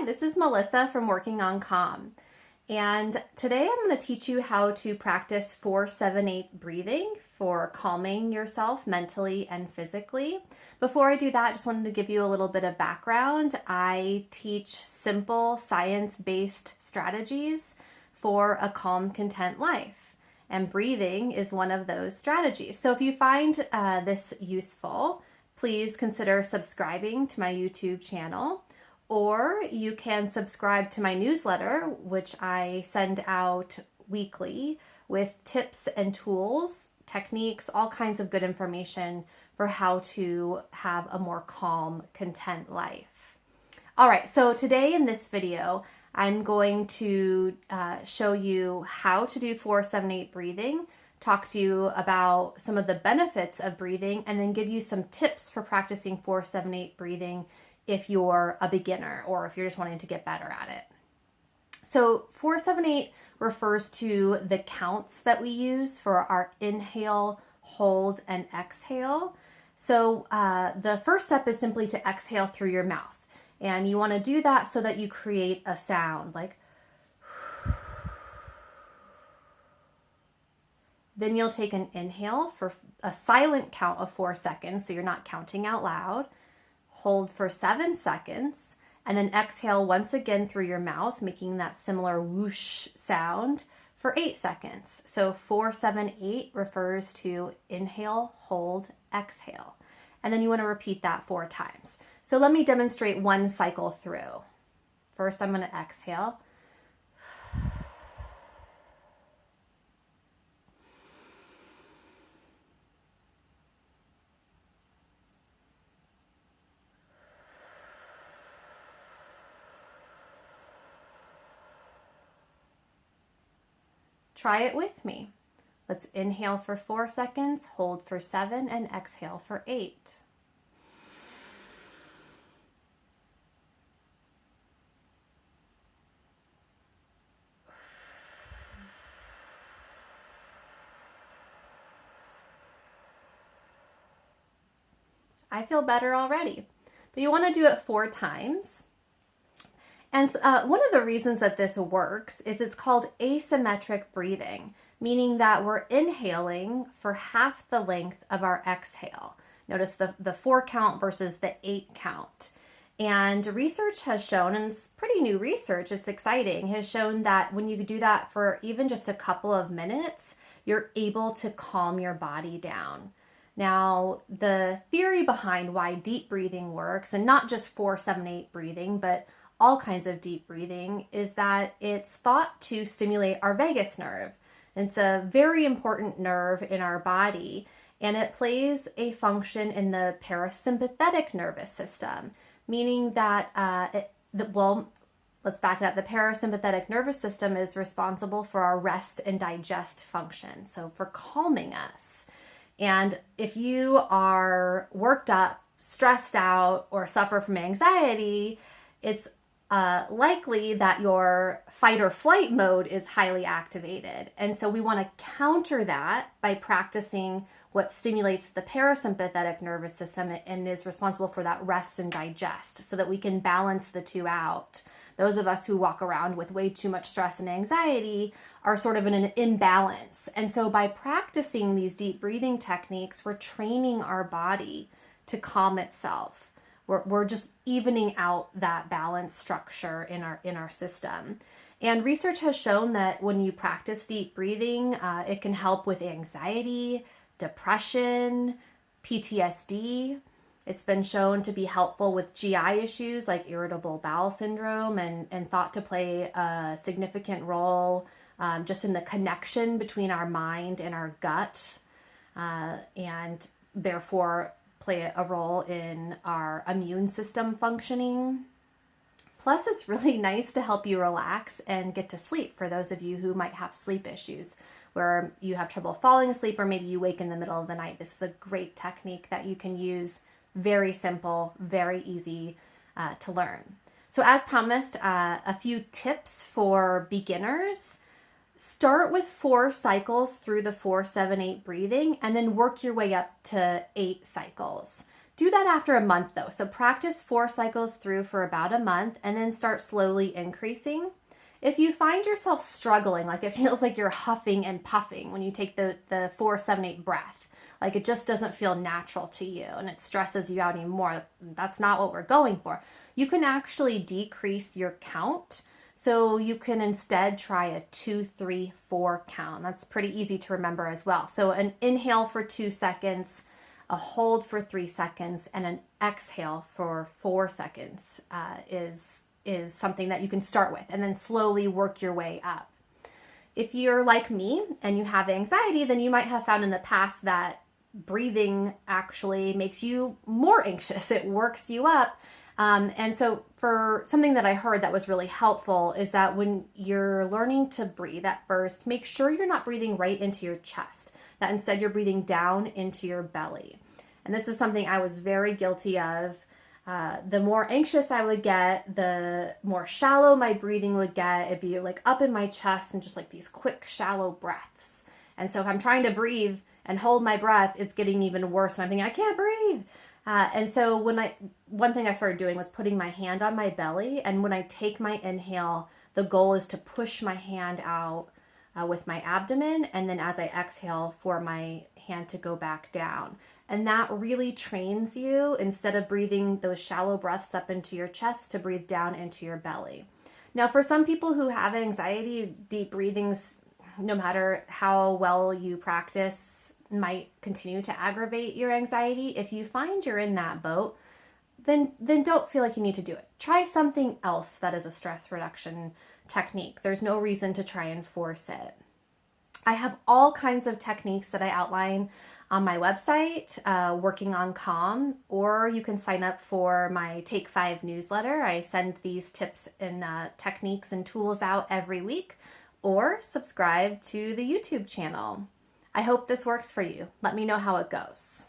Hi, this is Melissa from Working on Calm. And today I'm going to teach you how to practice 4-7-8 breathing for calming yourself mentally and physically. Before I do that, I just wanted to give you a little bit of background. I teach simple science-based strategies for a calm, content life. And breathing is one of those strategies. So if you find this useful, please consider subscribing to my YouTube channel. Or you can subscribe to my newsletter, which I send out weekly with tips and tools, techniques, all kinds of good information for how to have a more calm, content life. All right, so today in this video, I'm going to show you how to do 4-7-8 breathing, talk to you about some of the benefits of breathing, and then give you some tips for practicing 4-7-8 breathing if you're a beginner or if you're just wanting to get better at it. So 4-7-8 refers to the counts that we use for our inhale, hold, and exhale. So the first step is simply to exhale through your mouth. And you want to do that so that you create a sound like. Then you'll take an inhale for a silent count of 4 seconds, so you're not counting out loud. Hold for 7 seconds, and then exhale once again through your mouth, making that similar whoosh sound for 8 seconds. So 4-7-8 refers to inhale, hold, exhale. And then you want to repeat that 4 times. So let me demonstrate one cycle through. First, I'm going to exhale. Try it with me. Let's inhale for 4 seconds, hold for 7, and exhale for 8. I feel better already. But you want to do it 4 times. And one of the reasons that this works is it's called asymmetric breathing, meaning that we're inhaling for half the length of our exhale. Notice the 4 count versus the 8 count. And research has shown, and it's pretty new research, it's exciting, has shown that when you do that for even just a couple of minutes, you're able to calm your body down. Now, the theory behind why deep breathing works, and not just 4-7-8 breathing, but all kinds of deep breathing, is that it's thought to stimulate our vagus nerve. It's a very important nerve in our body, and it plays a function in the parasympathetic nervous system, meaning that, let's back it up. The parasympathetic nervous system is responsible for our rest and digest function, so for calming us. And if you are worked up, stressed out, or suffer from anxiety, it's likely that your fight or flight mode is highly activated. And so we want to counter that by practicing what stimulates the parasympathetic nervous system and is responsible for that rest and digest, so that we can balance the two out. Those of us who walk around with way too much stress and anxiety are sort of in an imbalance. And so by practicing these deep breathing techniques, we're training our body to calm itself. We're just evening out that balance structure in our system. And research has shown that when you practice deep breathing, it can help with anxiety, depression, PTSD. It's been shown to be helpful with GI issues like irritable bowel syndrome, and thought to play a significant role just in the connection between our mind and our gut, and therefore play a role in our immune system functioning. Plus, it's really nice to help you relax and get to sleep for those of you who might have sleep issues, where you have trouble falling asleep, or maybe you wake in the middle of the night. This is a great technique that you can use. Very simple, very easy to learn. So as promised, a few tips for beginners. Start with 4 cycles through the 4-7-8 breathing, and then work your way up to 8 cycles. Do that after a month though. So practice 4 cycles through for about a month and then start slowly increasing. If you find yourself struggling, like it feels like you're huffing and puffing when you take the 4-7-8 breath, like it just doesn't feel natural to you and it stresses you out anymore, that's not what we're going for. You can actually decrease your count. So you can instead try a 2-3-4 count. That's pretty easy to remember as well. So an inhale for 2 seconds, a hold for 3 seconds, and an exhale for 4 seconds is something that you can start with, and then slowly work your way up. If you're like me and you have anxiety, then you might have found in the past that breathing actually makes you more anxious. It works you up. And so for something that I heard that was really helpful is that when you're learning to breathe at first, make sure you're not breathing right into your chest, that instead you're breathing down into your belly. And this is something I was very guilty of. The more anxious I would get, the more shallow my breathing would get. It'd be like up in my chest and just like these quick, shallow breaths. And so if I'm trying to breathe and hold my breath, it's getting even worse. And I'm thinking, I can't breathe. And so one thing I started doing was putting my hand on my belly. And when I take my inhale, the goal is to push my hand out with my abdomen. And then as I exhale, for my hand to go back down. And that really trains you, instead of breathing those shallow breaths up into your chest, to breathe down into your belly. Now, for some people who have anxiety, deep breathings, no matter how well you practice, might continue to aggravate your anxiety. If you find you're in that boat, then don't feel like you need to do it. Try something else that is a stress reduction technique. There's no reason to try and force it. I have all kinds of techniques that I outline on my website, Working on Calm, or you can sign up for my Take 5 newsletter. I send these tips and techniques and tools out every week, or subscribe to the YouTube channel. I hope this works for you. Let me know how it goes.